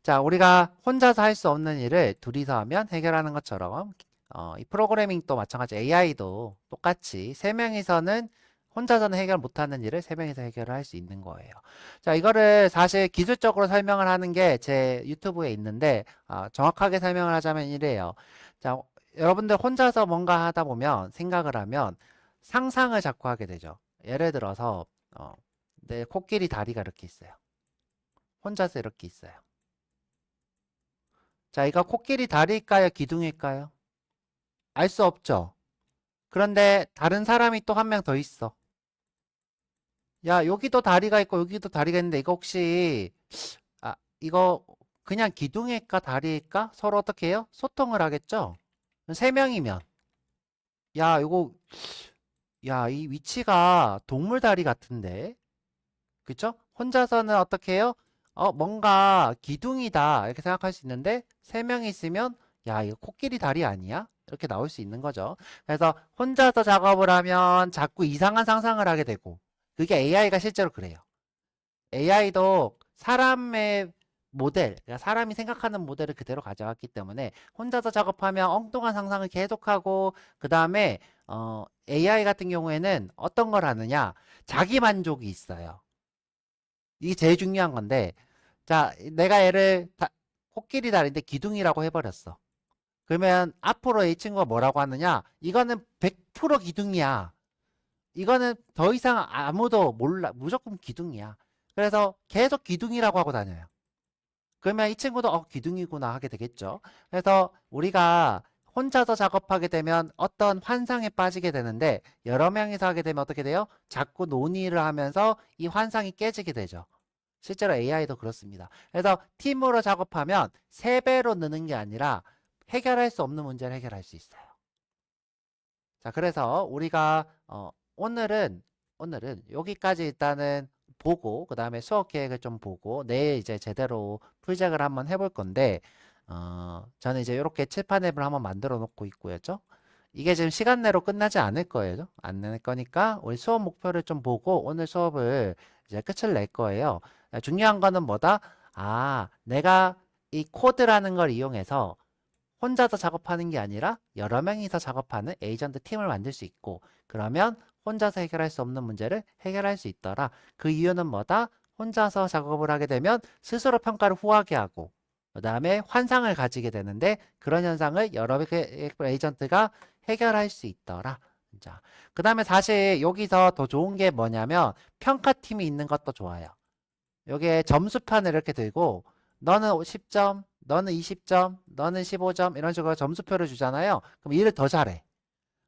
자, 우리가 혼자서 할 수 없는 일을 둘이서 하면 해결하는 것처럼 이 프로그래밍도 마찬가지 AI도 똑같이 세 명이서는 혼자서는 해결 못하는 일을 세 명이서 해결을 할 수 있는 거예요. 자, 이거를 사실 기술적으로 설명을 하는 게 제 유튜브에 있는데 정확하게 설명을 하자면 이래요. 자, 여러분들 혼자서 뭔가 하다 보면 생각을 하면 상상을 자꾸 하게 되죠. 예를 들어서 내 코끼리 다리가 이렇게 있어요. 혼자서 이렇게 있어요. 자, 이거 코끼리 다리일까요? 기둥일까요? 알 수 없죠. 그런데 다른 사람이 또 한 명 더 있어. 야, 여기도 다리가 있고 여기도 다리가 있는데 이거 혹시 이거 그냥 기둥일까 다리일까? 서로 어떻게 해요? 소통을 하겠죠? 세 명이면 야, 이거 야, 이 위치가 동물 다리 같은데. 그쵸? 혼자서는 어떻게 해요? 뭔가 기둥이다. 이렇게 생각할 수 있는데, 세 명이 있으면, 야, 이거 코끼리 다리 아니야? 이렇게 나올 수 있는 거죠. 그래서 혼자서 작업을 하면 자꾸 이상한 상상을 하게 되고, 그게 AI가 실제로 그래요. AI도 사람의 모델, 그러니까 사람이 생각하는 모델을 그대로 가져왔기 때문에 혼자서 작업하면 엉뚱한 상상을 계속하고, 그 다음에, AI 같은 경우에는 어떤 걸 하느냐? 자기 만족이 있어요. 이게 제일 중요한 건데, 자, 내가 얘를 코끼리 다리인데 기둥이라고 해버렸어. 그러면 앞으로 이 친구가 뭐라고 하느냐? 이거는 100% 기둥이야. 이거는 더 이상 아무도 몰라. 무조건 기둥이야. 그래서 계속 기둥이라고 하고 다녀요. 그러면 이 친구도 기둥이구나 하게 되겠죠. 그래서 우리가 혼자서 작업하게 되면 어떤 환상에 빠지게 되는데 여러 명이서 하게 되면 어떻게 돼요? 자꾸 논의를 하면서 이 환상이 깨지게 되죠. 실제로 AI도 그렇습니다. 그래서 팀으로 작업하면 3배로 느는 게 아니라 해결할 수 없는 문제를 해결할 수 있어요. 자, 그래서 우리가 오늘은 여기까지 일단은 보고 그 다음에 수업 계획을 좀 보고 내일 이제 제대로 풀작을 한번 해볼 건데 저는 이제 이렇게 칠판 앱을 한번 만들어 놓고 있고요. 이게 지금 시간 내로 끝나지 않을 거예요. 안 낼 거니까 우리 수업 목표를 좀 보고 오늘 수업을 이제 끝을 낼 거예요. 중요한 거는 뭐다? 내가 이 코드라는 걸 이용해서 혼자서 작업하는 게 아니라 여러 명이서 작업하는 에이전트 팀을 만들 수 있고 그러면 혼자서 해결할 수 없는 문제를 해결할 수 있더라. 그 이유는 뭐다? 혼자서 작업을 하게 되면 스스로 평가를 후하게 하고 그 다음에 환상을 가지게 되는데 그런 현상을 여러 개의 에이전트가 해결할 수 있더라. 자, 그 다음에 사실 여기서 더 좋은 게 뭐냐면 평가팀이 있는 것도 좋아요. 여기에 점수판을 이렇게 들고 너는 10점, 너는 20점, 너는 15점 이런 식으로 점수표를 주잖아요. 그럼 일을 더 잘해.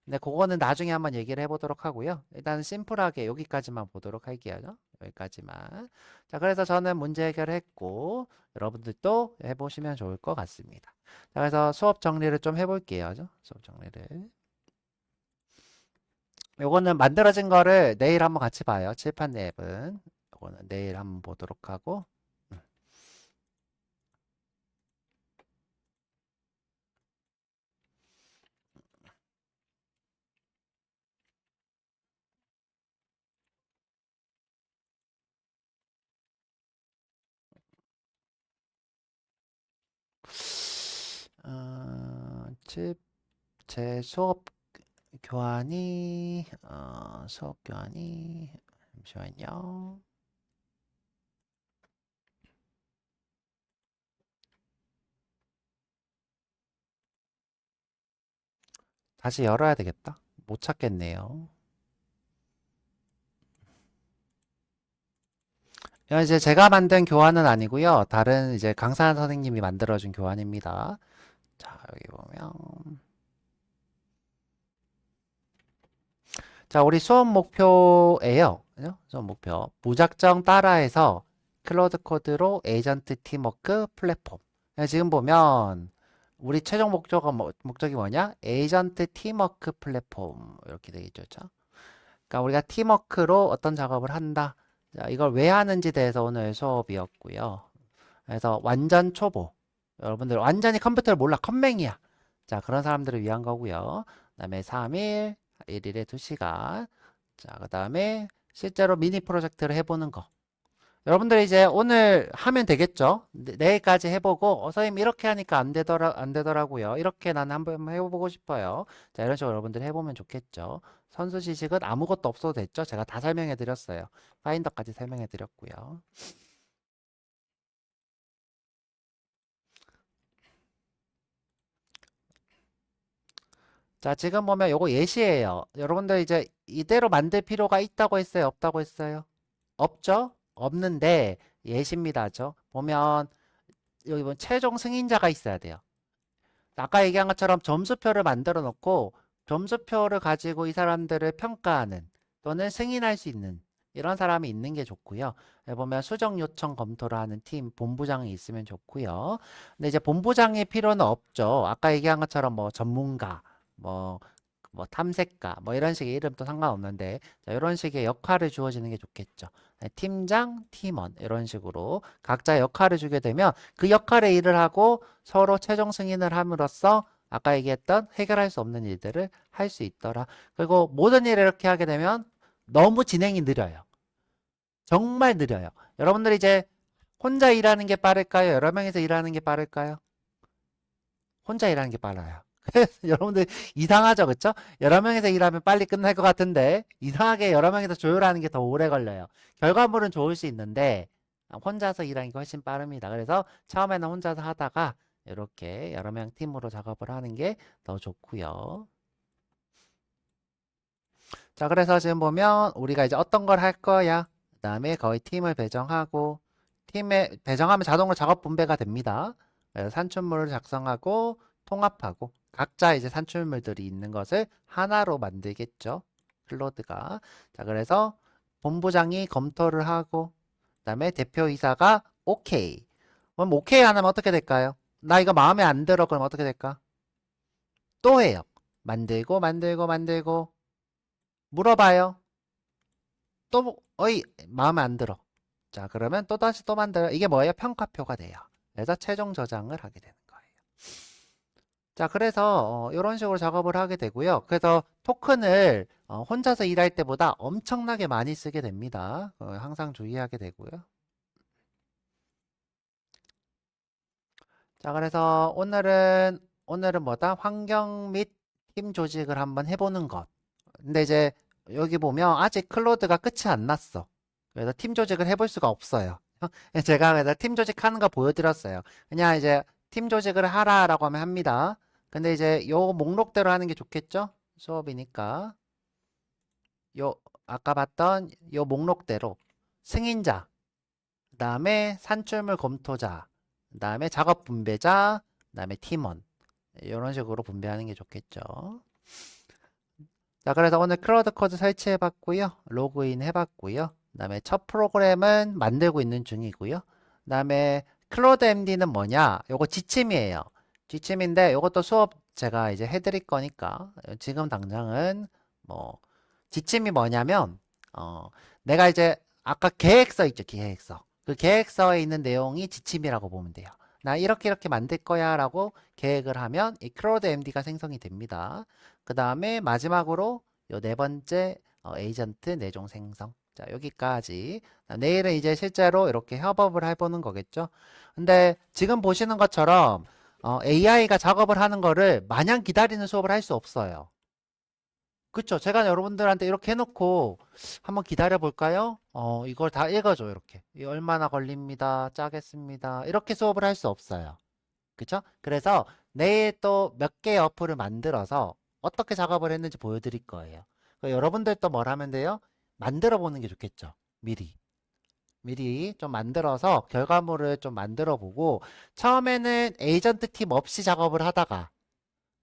근데 그거는 나중에 한번 얘기를 해보도록 하고요. 일단 심플하게 여기까지만 보도록 할게요. 여기까지만. 자, 그래서 저는 문제 해결했고 여러분들도 해보시면 좋을 것 같습니다. 자, 그래서 수업 정리를 좀 해볼게요. 수업 정리를. 요거는 만들어진 거를 내일 한번 같이 봐요. 칠판 앱은. 요거는 내일 한번 보도록 하고. 음. 칠, 제 수업 교환이, 잠시만요. 다시 열어야 되겠다. 못 찾겠네요. 이건 이제 제가 만든 교환은 아니고요. 다른 이제 강사 선생님이 만들어준 교환입니다. 자, 여기 보면. 자, 우리 수업 목표예요. 그죠? 수업 목표. 무작정 따라해서 클로드 코드로 에이전트 팀워크 플랫폼. 지금 보면 우리 최종 목적이 뭐냐? 에이전트 팀워크 플랫폼. 이렇게 되겠죠. 그죠? 그러니까 우리가 팀워크로 어떤 작업을 한다. 자, 이걸 왜 하는지 대해서 오늘 수업이었고요. 그래서 완전 초보. 여러분들 완전히 컴퓨터를 몰라. 컴맹이야. 자, 그런 사람들을 위한 거고요. 그다음에 3일, 1일에 2시간. 자, 그다음에 실제로 미니 프로젝트를 해보는 거. 여러분들 이제 오늘 하면 되겠죠? 내일까지 해보고, 선생님 이렇게 하니까 안 되더라고요. 이렇게 난 한번 해보고 싶어요. 자, 이런 식으로 여러분들 해보면 좋겠죠. 선수 지식은 아무것도 없어도 됐죠? 제가 다 설명해 드렸어요. 파인더까지 설명해 드렸고요. 자, 지금 보면 요거 예시예요. 여러분들 이제 이대로 만들 필요가 있다고 했어요? 없다고 했어요? 없죠? 없는데 예시입니다죠. 보면 여기 보면 최종 승인자가 있어야 돼요. 아까 얘기한 것처럼 점수표를 만들어 놓고 점수표를 가지고 이 사람들을 평가하는 또는 승인할 수 있는 이런 사람이 있는 게 좋고요. 여기 보면 수정 요청 검토를 하는 팀 본부장이 있으면 좋고요. 근데 이제 본부장의 필요는 없죠. 아까 얘기한 것처럼 뭐 전문가, 뭐, 뭐 탐색가, 뭐 이런 식의 이름도 상관없는데 자, 이런 식의 역할을 주어지는 게 좋겠죠. 네, 팀장, 팀원 이런 식으로 각자 역할을 주게 되면 그 역할의 일을 하고 서로 최종 승인을 함으로써 아까 얘기했던 해결할 수 없는 일들을 할 수 있더라. 그리고 모든 일을 이렇게 하게 되면 너무 진행이 느려요. 정말 느려요. 여러분들이 이제 혼자 일하는 게 빠를까요? 여러 명이서 일하는 게 빠를까요? 혼자 일하는 게 빨라요. 여러분들 이상하죠, 그쵸? 여러 명이서 일하면 빨리 끝날 것 같은데 이상하게 여러 명이서 조율하는 게 더 오래 걸려요. 결과물은 좋을 수 있는데 혼자서 일하는 게 훨씬 빠릅니다. 그래서 처음에는 혼자서 하다가 이렇게 여러 명 팀으로 작업을 하는 게 더 좋고요. 자, 그래서 지금 보면 우리가 이제 어떤 걸 할 거야. 그다음에 거의 팀을 배정하고 팀에 배정하면 자동으로 작업 분배가 됩니다. 그래서 산출물을 작성하고 통합하고 각자 이제 산출물들이 있는 것을 하나로 만들겠죠. 클로드가. 자, 그래서 본부장이 검토를 하고 그다음에 대표이사가 오케이. 그럼 오케이 안 하면 어떻게 될까요? 나 이거 마음에 안 들어. 그럼 어떻게 될까? 또 해요. 만들고 물어봐요. 또 어이 마음에 안 들어. 자, 그러면 또 다시 또 만들어. 이게 뭐예요? 평가표가 돼요. 그래서 최종 저장을 하게 되는 거예요. 자, 그래서 이런 식으로 작업을 하게 되고요. 그래서 토큰을 혼자서 일할 때보다 엄청나게 많이 쓰게 됩니다. 항상 주의하게 되고요. 자, 그래서 오늘은 뭐다? 환경 및 팀 조직을 한번 해보는 것. 근데 이제 여기 보면 아직 클로드가 끝이 안 났어. 그래서 팀 조직을 해볼 수가 없어요. 제가 그래서 팀 조직하는 거 보여드렸어요. 그냥 이제 팀 조직을 하라라고 하면 합니다. 근데 이제 요 목록대로 하는 게 좋겠죠? 수업이니까. 요 아까 봤던 요 목록대로 승인자, 그다음에 산출물 검토자, 그다음에 작업 분배자, 그다음에 팀원 이런 식으로 분배하는 게 좋겠죠. 자, 그래서 오늘 클라우드 코드 설치해 봤고요. 로그인 해 봤고요. 그다음에 첫 프로그램은 만들고 있는 중이고요. 그다음에 클라우드 MD는 뭐냐? 요거 지침이에요. 지침인데 요것도 수업 제가 이제 해 드릴 거니까 지금 당장은 뭐 지침이 뭐냐면, 내가 이제 아까 계획서 있죠, 계획서. 그 계획서에 있는 내용이 지침이라고 보면 돼요. 나 이렇게 만들 거야 라고 계획을 하면 이 클로드 MD가 생성이 됩니다. 그 다음에 마지막으로 요 네 번째 에이전트 내종 생성. 자, 여기까지. 내일은 이제 실제로 이렇게 협업을 해보는 거겠죠. 근데 지금 보시는 것처럼 AI가 작업을 하는 거를 마냥 기다리는 수업을 할 수 없어요. 그쵸? 제가 여러분들한테 이렇게 해놓고 한번 기다려 볼까요? 이걸 다 읽어줘, 이렇게. 이 얼마나 걸립니다. 짜겠습니다. 이렇게 수업을 할 수 없어요. 그쵸? 그래서 내일 또 몇 개의 어플을 만들어서 어떻게 작업을 했는지 보여드릴 거예요. 여러분들 또 뭘 하면 돼요? 만들어 보는 게 좋겠죠. 미리. 미리 좀 만들어서 결과물을 좀 만들어 보고 처음에는 에이전트 팀 없이 작업을 하다가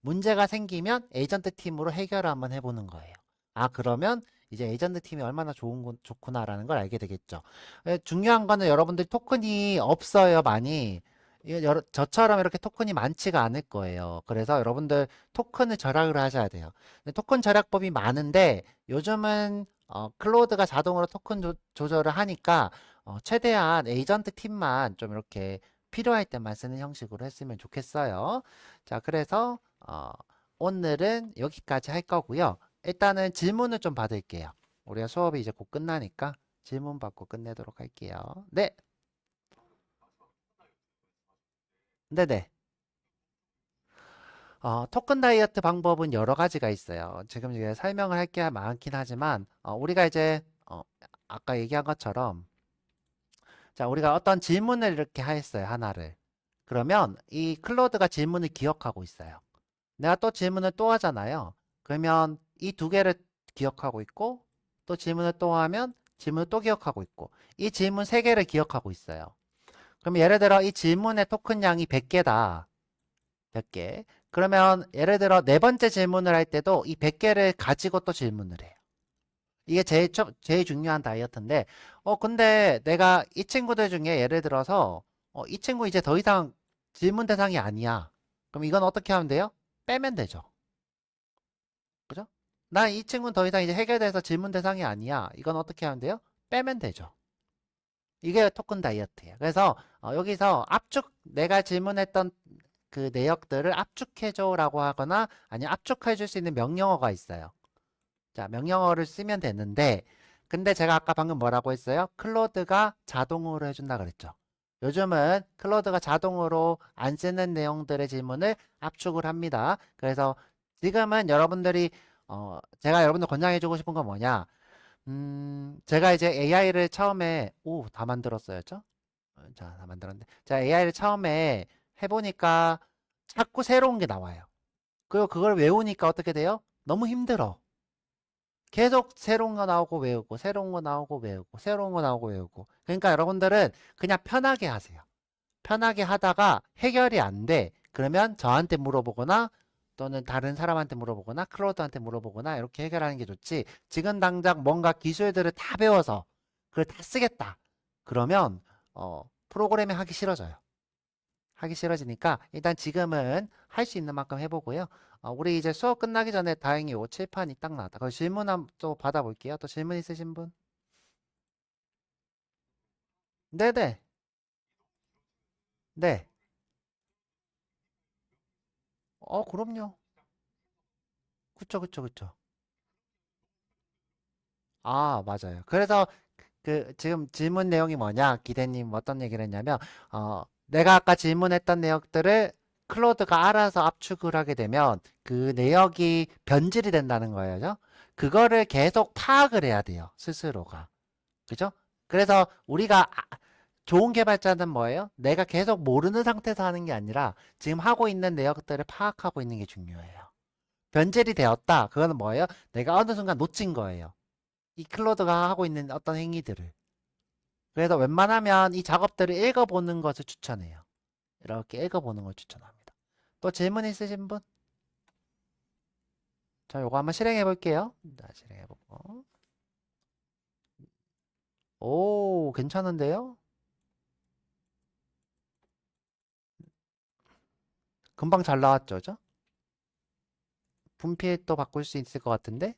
문제가 생기면 에이전트 팀으로 해결을 한번 해보는 거예요. 아, 그러면 이제 에이전트 팀이 얼마나 좋구나라는 걸 알게 되겠죠. 중요한 거는 여러분들 토큰이 없어요, 많이. 저처럼 이렇게 토큰이 많지가 않을 거예요. 그래서 여러분들 토큰을 절약을 하셔야 돼요. 근데 토큰 절약법이 많은데 요즘은 클로드가 자동으로 토큰 조절을 하니까 최대한 에이전트 팀만 좀 이렇게 필요할 때만 쓰는 형식으로 했으면 좋겠어요. 자, 그래서 오늘은 여기까지 할 거고요. 일단은 질문을 좀 받을게요. 우리가 수업이 이제 곧 끝나니까 질문 받고 끝내도록 할게요. 네, 네네. 토큰 다이어트 방법은 여러 가지가 있어요. 지금 이제 설명을 할 게 많긴 하지만, 우리가 이제, 아까 얘기한 것처럼, 자, 우리가 어떤 질문을 이렇게 했어요, 하나를. 그러면 이 클로드가 질문을 기억하고 있어요. 내가 또 질문을 또 하잖아요. 그러면 이 두 개를 기억하고 있고, 또 질문을 또 하면 질문을 또 기억하고 있고, 이 질문 세 개를 기억하고 있어요. 그럼 예를 들어 이 질문의 토큰 양이 100개다. 100개. 그러면 예를 들어 네 번째 질문을 할 때도 이 100개를 가지고 또 질문을 해요. 이게 제일 중요한 다이어트인데, 근데 내가 이 친구들 중에 예를 들어서, 이 친구 이제 더 이상 질문 대상이 아니야. 그럼 이건 어떻게 하면 돼요? 빼면 되죠. 그죠? 난 이 친구는 더 이상 이제 해결돼서 질문 대상이 아니야. 이건 어떻게 하면 돼요? 빼면 되죠. 이게 토큰 다이어트예요. 그래서 여기서 내가 질문했던 그 내역들을 압축해줘라고 하거나 아니면 압축해줄 수 있는 명령어가 있어요. 자, 명령어를 쓰면 되는데, 근데 제가 아까 방금 뭐라고 했어요? 클로드가 자동으로 해준다 그랬죠. 요즘은 클로드가 자동으로 안 쓰는 내용들의 질문을 압축을 합니다. 그래서 지금은 여러분들이 제가 여러분들 권장해주고 싶은 건 뭐냐? 제가 이제 AI를 처음에 다 만들었어야죠? 자, 다 만들었는데, 자, AI를 처음에 해보니까 자꾸 새로운 게 나와요. 그리고 그걸 외우니까 어떻게 돼요? 너무 힘들어. 계속 새로운 거 나오고 외우고, 새로운 거 나오고 외우고, 새로운 거 나오고 외우고. 그러니까 여러분들은 그냥 편하게 하세요. 편하게 하다가 해결이 안 돼. 그러면 저한테 물어보거나 또는 다른 사람한테 물어보거나 클로드한테 물어보거나 이렇게 해결하는 게 좋지. 지금 당장 뭔가 기술들을 다 배워서 그걸 다 쓰겠다. 그러면 프로그래밍 하기 싫어져요. 하기 싫어지니까 일단 지금은 할 수 있는 만큼 해보고요. 우리 이제 수업 끝나기 전에 다행히 요 칠판이 딱 나왔다. 그 질문 또 받아볼게요. 또 질문 있으신 분? 네네. 네. 그럼요. 그쵸, 그쵸, 그쵸. 아, 맞아요. 그래서 지금 질문 내용이 뭐냐? 기대님 어떤 얘기를 했냐면, 내가 아까 질문했던 내역들을 클로드가 알아서 압축을 하게 되면 그 내역이 변질이 된다는 거예요. 그거를 계속 파악을 해야 돼요. 스스로가. 그죠? 그래서 우리가 좋은 개발자는 뭐예요? 내가 계속 모르는 상태에서 하는 게 아니라 지금 하고 있는 내역들을 파악하고 있는 게 중요해요. 변질이 되었다. 그거는 뭐예요? 내가 어느 순간 놓친 거예요. 이 클로드가 하고 있는 어떤 행위들을. 그래서 웬만하면 이 작업들을 읽어보는 것을 추천해요. 이렇게 읽어보는 걸 추천합니다. 또 질문 있으신 분? 자, 요거 한번 실행해 볼게요. 자, 실행해 보고. 오, 괜찮은데요? 금방 잘 나왔죠, 죠? 분필 또 바꿀 수 있을 것 같은데?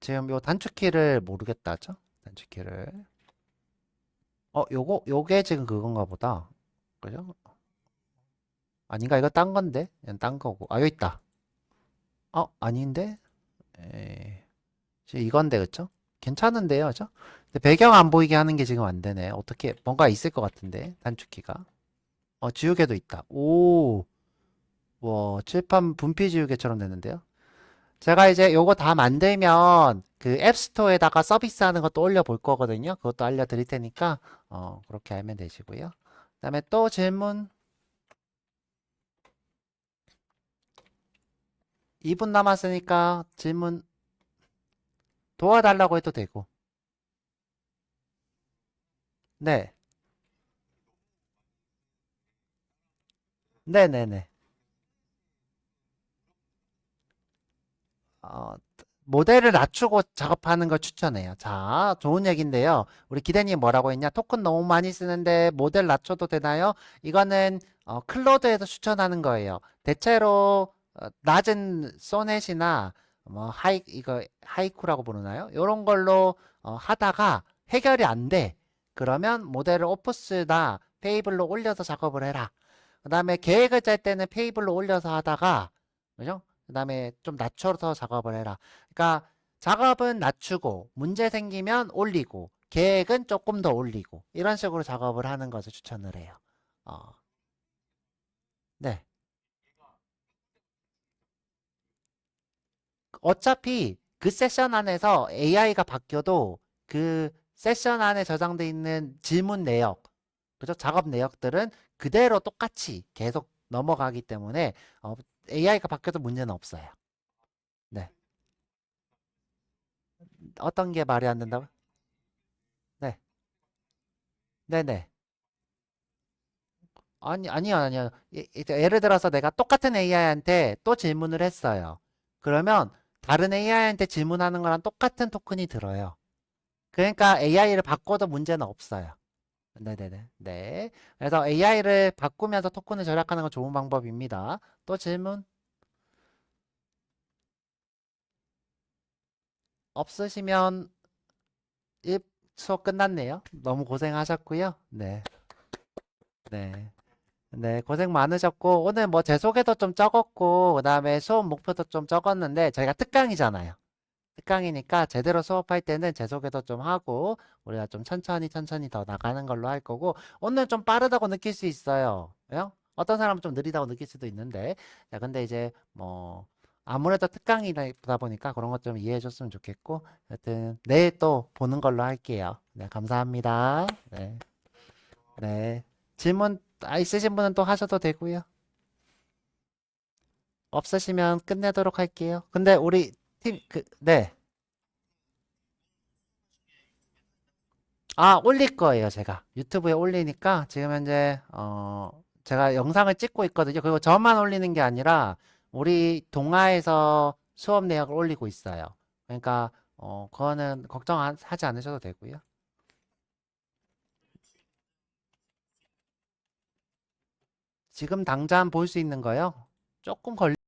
지금 요 단축키를 모르겠다죠? 단축키를. 요게 지금 그건가 보다. 그죠? 아닌가? 이거 딴 건데? 그냥 딴 거고. 아, 여기 있다. 아닌데? 에이, 지금 이건데, 그쵸? 괜찮은데요, 그죠? 근데 배경 안 보이게 하는 게 지금 안 되네. 어떻게, 뭔가 있을 것 같은데, 단축키가. 지우개도 있다. 오, 와, 칠판 분필 지우개처럼 되는데요? 제가 이제 요거 다 만들면 그 앱스토어에다가 서비스하는 것도 올려볼 거거든요. 그것도 알려드릴 테니까, 그렇게 알면 되시고요. 그 다음에 또 질문. 2분 남았으니까 질문 도와달라고 해도 되고. 네. 네네네. 어, 모델을 낮추고 작업하는 걸 추천해요. 자, 좋은 얘기인데요. 우리 기대님 뭐라고 했냐? 토큰 너무 많이 쓰는데 모델 낮춰도 되나요? 이거는 클로드에서 추천하는 거예요. 대체로 낮은 소넷이나 뭐 이거 하이쿠라고 부르나요? 이런 걸로 하다가 해결이 안 돼. 그러면 모델을 오프스나 페이블로 올려서 작업을 해라. 그 다음에 계획을 짤 때는 페이블로 올려서 하다가, 그죠? 그 다음에 좀 낮춰서 작업을 해라. 그러니까 작업은 낮추고 문제 생기면 올리고 계획은 조금 더 올리고 이런 식으로 작업을 하는 것을 추천을 해요. 어, 네. 어차피 그 세션 안에서 AI가 바뀌어도 그 세션 안에 저장돼 있는 질문 내역, 그죠? 작업 내역들은 그대로 똑같이 계속 넘어가기 때문에 AI가 바뀌어도 문제는 없어요. 네. 어떤 게 말이 안 된다고? 네. 네네. 아니요. 예를 들어서 내가 똑같은 AI한테 또 질문을 했어요. 그러면 다른 AI한테 질문하는 거랑 똑같은 토큰이 들어요. 그러니까 AI를 바꿔도 문제는 없어요. 네네네. 네. 그래서 AI를 바꾸면서 토큰을 절약하는 건 좋은 방법입니다. 또 질문 없으시면 수업 끝났네요. 너무 고생하셨고요. 네. 네. 네, 고생 많으셨고, 오늘 뭐 제 소개도 좀 적었고, 그 다음에 수업 목표도 좀 적었는데, 저희가 특강이잖아요. 특강이니까 제대로 수업할 때는 제 소개도 좀 하고, 우리가 좀 천천히 더 나가는 걸로 할 거고, 오늘 좀 빠르다고 느낄 수 있어요. 요? 어떤 사람은 좀 느리다고 느낄 수도 있는데, 자, 근데 이제 뭐, 아무래도 특강이다 보니까 그런 것 좀 이해해 줬으면 좋겠고, 하여튼, 내일 또 보는 걸로 할게요. 네, 감사합니다. 네, 네. 질문 있으신 분은 또 하셔도 되고요. 없으시면 끝내도록 할게요. 근데 우리 네. 올릴 거예요, 제가. 유튜브에 올리니까 지금 현재, 제가 영상을 찍고 있거든요. 그리고 저만 올리는 게 아니라 우리 동아에서 수업 내역을 올리고 있어요. 그러니까, 그거는 걱정하지 않으셔도 되고요. 지금 당장 볼 수 있는 거요? 조금